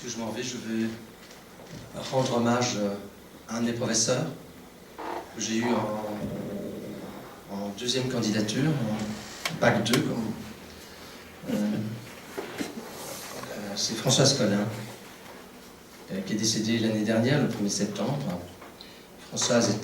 puisque je m'en vais, je vais rendre hommage à un de mes professeurs que j'ai eu en deuxième candidature, en bac 2, c'est Françoise Collin, qui est décédée l'année dernière, le 1er septembre. Françoise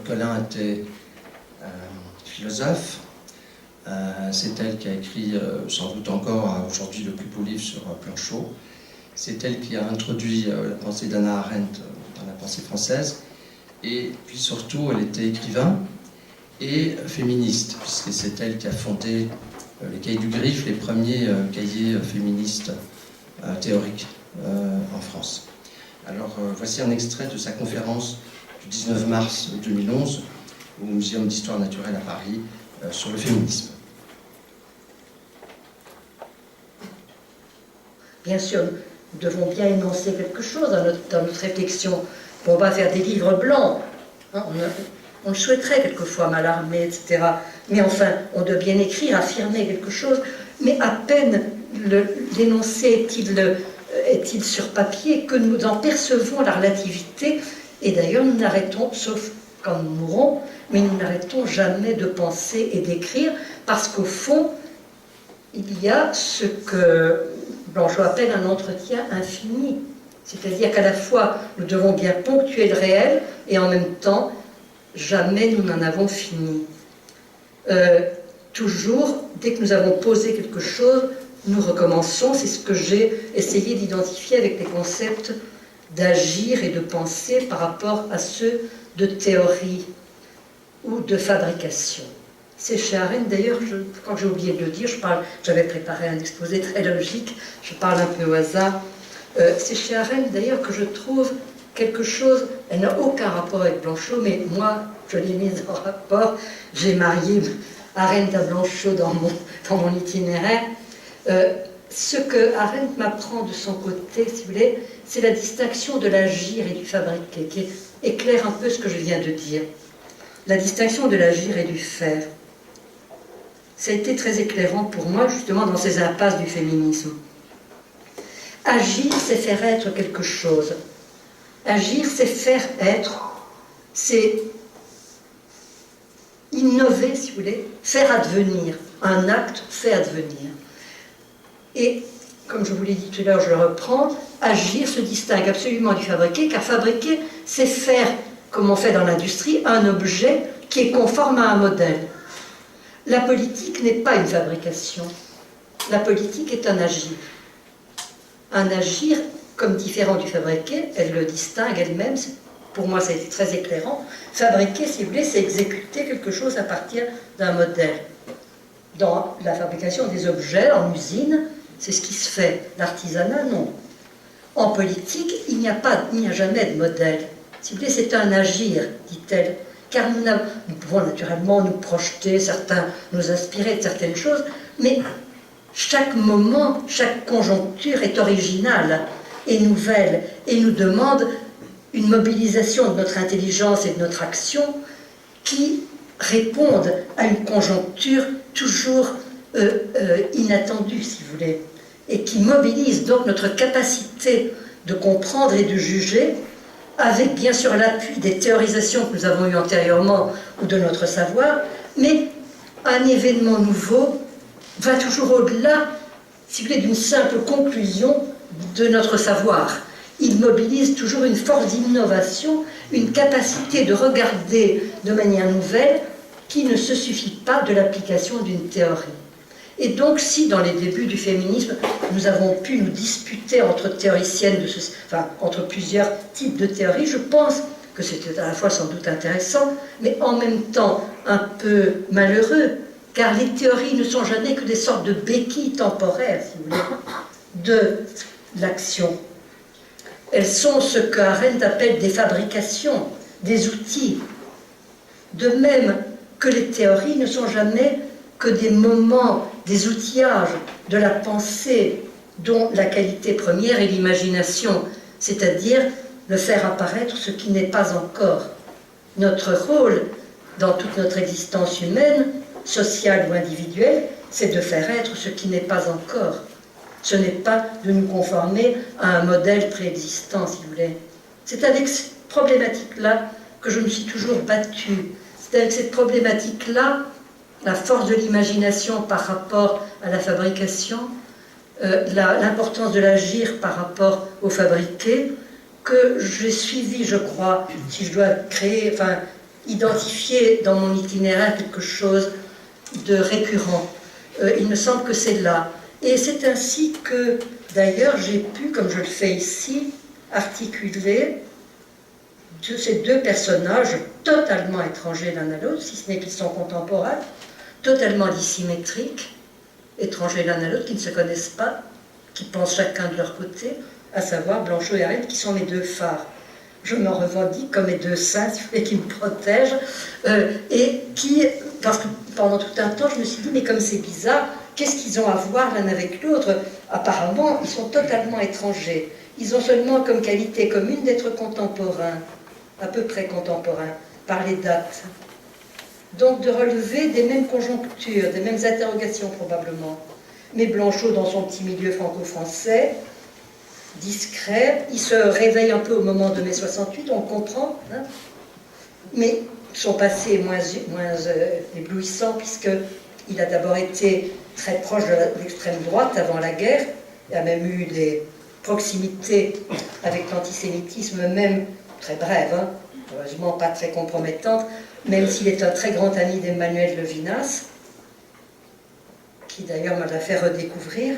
Collin était philosophe. C'est elle qui a écrit, sans doute encore aujourd'hui, le plus beau livre sur Blanchot. C'est elle qui a introduit la pensée d'Hannah Arendt dans la pensée française. Et puis surtout, elle était écrivain et féministe, puisque c'est elle qui a fondé les cahiers du Griffe, les premiers cahiers féministes théoriques en France. Alors voici un extrait de sa conférence du 19 mars 2011 au Muséum d'Histoire naturelle à Paris sur le féminisme. Bien sûr, nous devons bien énoncer quelque chose dans notre réflexion. On va faire des livres blancs. Hein, on le souhaiterait quelquefois, Mallarmé, etc. Mais enfin, on doit bien écrire, affirmer quelque chose. Mais à peine l'énoncé est-il sur papier que nous en percevons la relativité. Et d'ailleurs, nous n'arrêtons, sauf quand nous mourrons, mais nous n'arrêtons jamais de penser et d'écrire, parce qu'au fond, il y a ce que Blanchot appelle un entretien infini. C'est-à-dire qu'à la fois, nous devons bien ponctuer le réel, et en même temps, jamais nous n'en avons fini. Toujours, dès que nous avons posé quelque chose, nous recommençons. C'est ce que j'ai essayé d'identifier avec les concepts d'agir et de penser par rapport à ceux de théorie ou de fabrication. C'est chez Arendt, d'ailleurs, je crois que j'ai oublié de le dire, j'avais préparé un exposé très logique, je parle un peu au hasard. C'est chez Arendt, d'ailleurs, que je trouve quelque chose, elle n'a aucun rapport avec Blanchot, mais moi, je l'ai mise en rapport, j'ai marié Arendt à Blanchot dans mon itinéraire. Ce que Arendt m'apprend de son côté, si vous voulez, c'est la distinction de l'agir et du fabriquer, qui éclaire un peu ce que je viens de dire. La distinction de l'agir et du faire. Ça a été très éclairant pour moi, justement, dans ces impasses du féminisme. Agir, c'est faire être quelque chose. Agir, c'est faire être, c'est innover, si vous voulez, faire advenir. Un acte fait advenir. Et, comme je vous l'ai dit tout à l'heure, je le reprends, agir se distingue absolument du fabriquer, car fabriquer, c'est faire, comme on fait dans l'industrie, un objet qui est conforme à un modèle. La politique n'est pas une fabrication. La politique est un agir. Un agir, comme différent du fabriquer, elle le distingue elle-même. Pour moi, ça a été très éclairant. Fabriquer, si vous voulez, c'est exécuter quelque chose à partir d'un modèle. Dans la fabrication des objets, en usine, c'est ce qui se fait. L'artisanat, non. En politique, il n'y a jamais de modèle. Si vous voulez, c'est un agir, dit-elle. Car nous pouvons naturellement nous projeter, certains nous inspirer de certaines choses, mais chaque moment, chaque conjoncture est originale et nouvelle et nous demande une mobilisation de notre intelligence et de notre action qui répondent à une conjoncture toujours inattendue, si vous voulez, et qui mobilise donc notre capacité de comprendre et de juger, avec bien sûr l'appui des théorisations que nous avons eues antérieurement ou de notre savoir, mais un événement nouveau va toujours au-delà, si vous voulez, d'une simple conclusion de notre savoir. Il mobilise toujours une force d'innovation, une capacité de regarder de manière nouvelle qui ne se suffit pas de l'application d'une théorie. Et donc, si dans les débuts du féminisme, nous avons pu nous disputer entre théoriciennes, entre plusieurs types de théories, je pense que c'était à la fois sans doute intéressant, mais en même temps un peu malheureux, car les théories ne sont jamais que des sortes de béquilles temporaires, si vous voulez, de l'action. Elles sont ce que Arendt appelle des fabrications, des outils. De même que les théories ne sont jamais que des moments, des outillages de la pensée dont la qualité première est l'imagination, c'est-à-dire de faire apparaître ce qui n'est pas encore. Notre rôle dans toute notre existence humaine, sociale ou individuelle, c'est de faire être ce qui n'est pas encore. Ce n'est pas de nous conformer à un modèle préexistant, si vous voulez. C'est avec cette problématique-là que je me suis toujours battue. C'est avec cette problématique-là, la force de l'imagination par rapport à la fabrication, l'importance de l'agir par rapport au fabriqué, que j'ai suivi, je crois, si je dois créer, enfin, identifier dans mon itinéraire quelque chose de récurrent. Il me semble que c'est là. Et c'est ainsi que, d'ailleurs, j'ai pu, comme je le fais ici, articuler ces deux personnages totalement étrangers l'un à l'autre, si ce n'est qu'ils sont contemporains, totalement dissymétriques, étrangers l'un à l'autre, qui ne se connaissent pas, qui pensent chacun de leur côté, à savoir Blanchot et Arendt, qui sont mes deux phares. Je me revendique comme mes deux saints, si vous voulez, qui me protègent, et qui, parce que pendant tout un temps, je me suis dit, mais comme c'est bizarre, qu'est-ce qu'ils ont à voir l'un avec l'autre? Apparemment, ils sont totalement étrangers. Ils ont seulement comme qualité commune d'être contemporains, à peu près contemporains, par les dates. Donc de relever des mêmes conjonctures, des mêmes interrogations probablement. Mais Blanchot, dans son petit milieu franco-français, discret, il se réveille un peu au moment de mai 68, on comprend, hein, mais son passé est moins éblouissant, puisqu'il a d'abord été très proche de l'extrême droite avant la guerre, il a même eu des proximités avec l'antisémitisme, même très brèves, hein, heureusement pas très compromettantes, même s'il est un très grand ami d'Emmanuel Levinas, qui d'ailleurs m'a fait redécouvrir.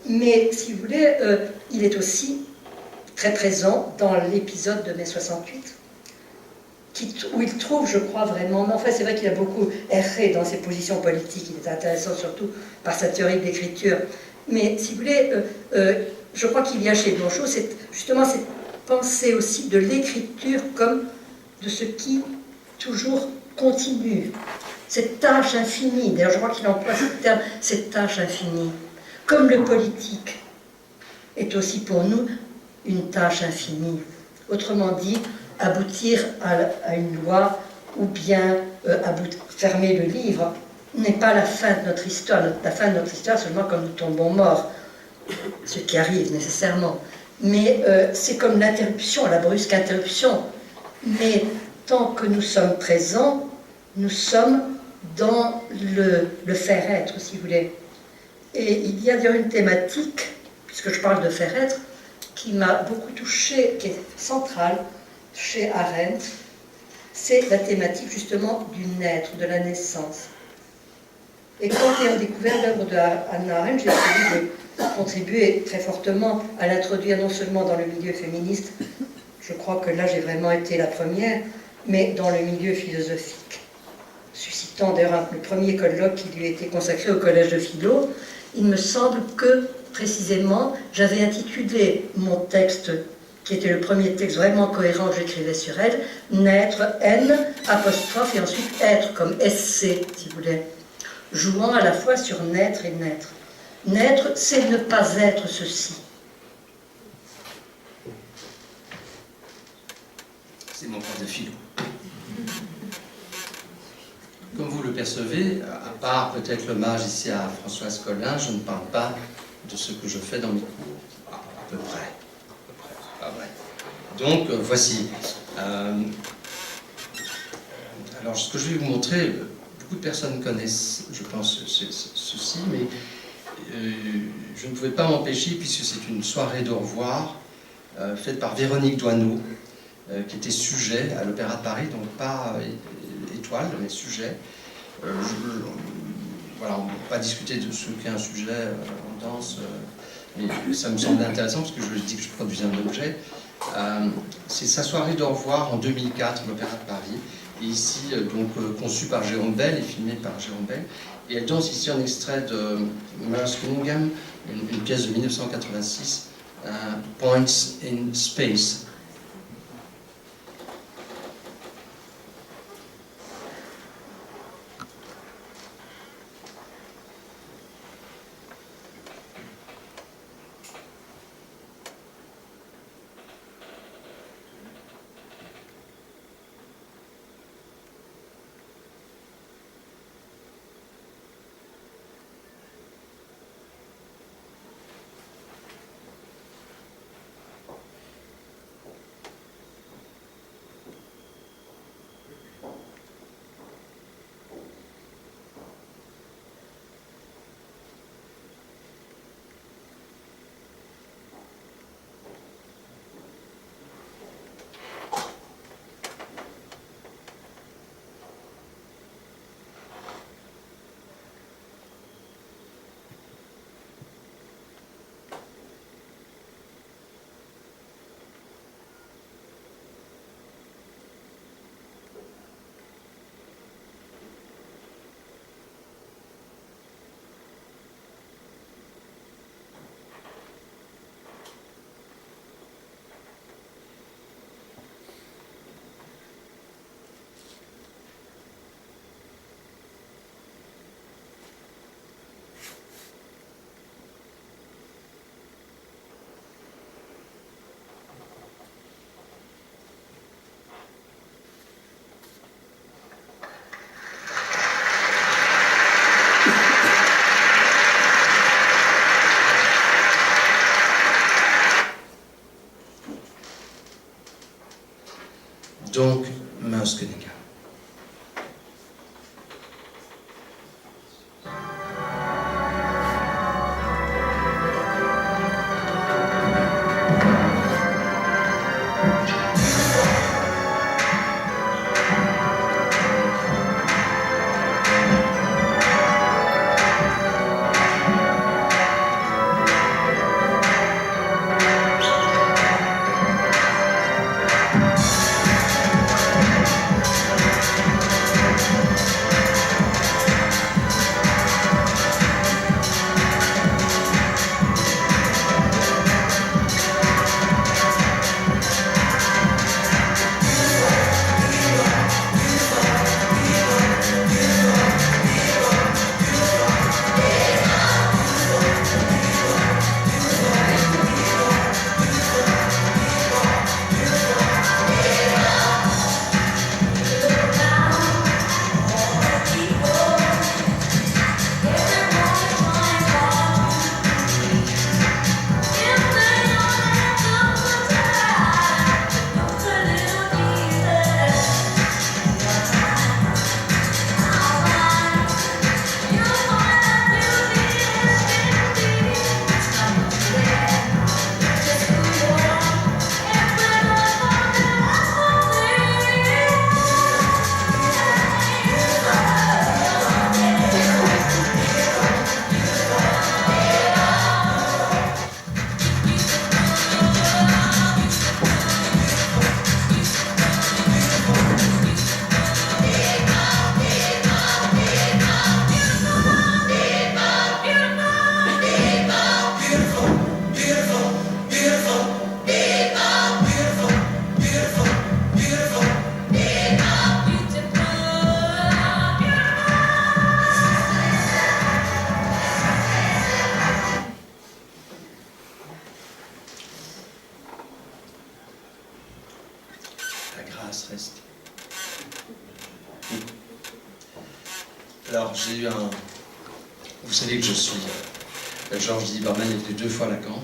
Mais, si vous voulez, il est aussi très présent dans l'épisode de mai 68, où il trouve, je crois vraiment, mais enfin c'est vrai qu'il a beaucoup erré dans ses positions politiques, il est intéressant surtout par sa théorie de l'écriture, mais si vous voulez, je crois qu'il y a chez Blanchot justement cette pensée aussi de l'écriture comme de ce qui toujours continue, cette tâche infinie, d'ailleurs je crois qu'il emploie ce terme, cette tâche infinie, comme le politique est aussi pour nous une tâche infinie. Autrement dit, aboutir à une loi ou bien fermer le livre n'est pas la fin de notre histoire. La fin de notre histoire seulement quand nous tombons morts, ce qui arrive nécessairement. Mais c'est comme l'interruption, la brusque interruption. Mais tant que nous sommes présents, nous sommes dans le faire-être, si vous voulez. Et il y a d'ailleurs une thématique, puisque je parle de faire-être, qui m'a beaucoup touchée, qui est centrale chez Arendt, c'est la thématique justement du naître, de la naissance. Et quand ayant découvert l'œuvre de Hannah Arendt, j'ai essayé de contribuer très fortement à l'introduire non seulement dans le milieu féministe, je crois que là j'ai vraiment été la première, mais dans le milieu philosophique, suscitant d'ailleurs le premier colloque qui lui a été consacré au collège de philo. Il me semble que, précisément, j'avais intitulé mon texte, qui était le premier texte vraiment cohérent que j'écrivais sur elle, naître, N, apostrophe, et ensuite être, comme SC, si vous voulez, jouant à la fois sur naître et naître. Naître, c'est ne pas être ceci. C'est mon prof de philo. Comme vous le percevez, à part peut-être l'hommage ici à Françoise Collin, je ne parle pas de ce que je fais dans mes cours. À peu près. Pas vrai. Donc, voici. Alors, ce que je vais vous montrer, beaucoup de personnes connaissent, je pense, ceci, mais je ne pouvais pas m'empêcher, puisque c'est une soirée d'au revoir, faite par Véronique Doineau, qui était sujet à l'Opéra de Paris, donc pas étoile, mais sujet. Voilà, on ne peut pas discuter de ce qu'est un sujet en danse, mais ça me semblait intéressant parce que je dis que je produisais un objet. C'est sa soirée d'au revoir en 2004, l'Opéra de Paris, et ici donc conçue par Jérôme Bell et filmée par Jérôme Bell. Et elle danse ici un extrait de Merce Cunningham, une pièce de 1986, Points in Space. Alors, j'ai eu un... Vous savez que je suis... Georges Zimmermann est venu 2 fois à Lacan.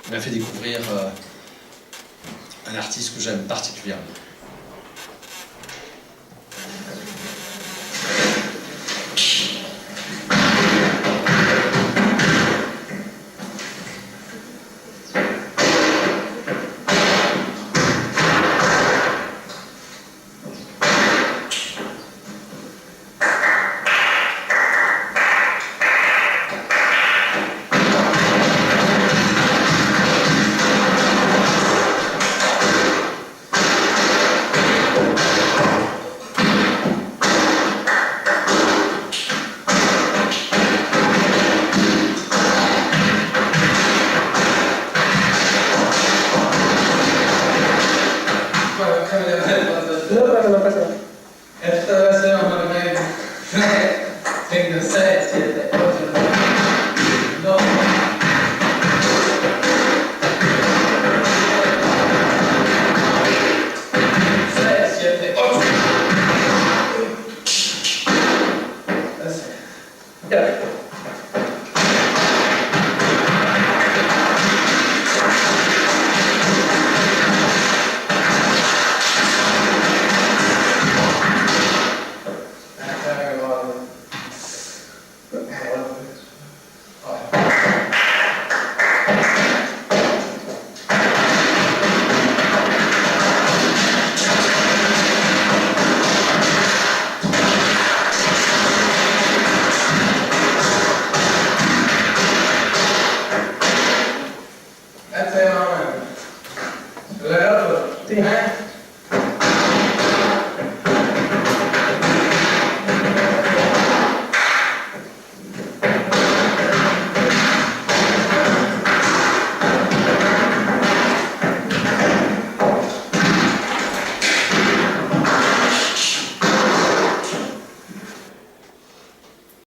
Il m'a fait découvrir un artiste que j'aime particulièrement. No pasa nada. Esto debe ser una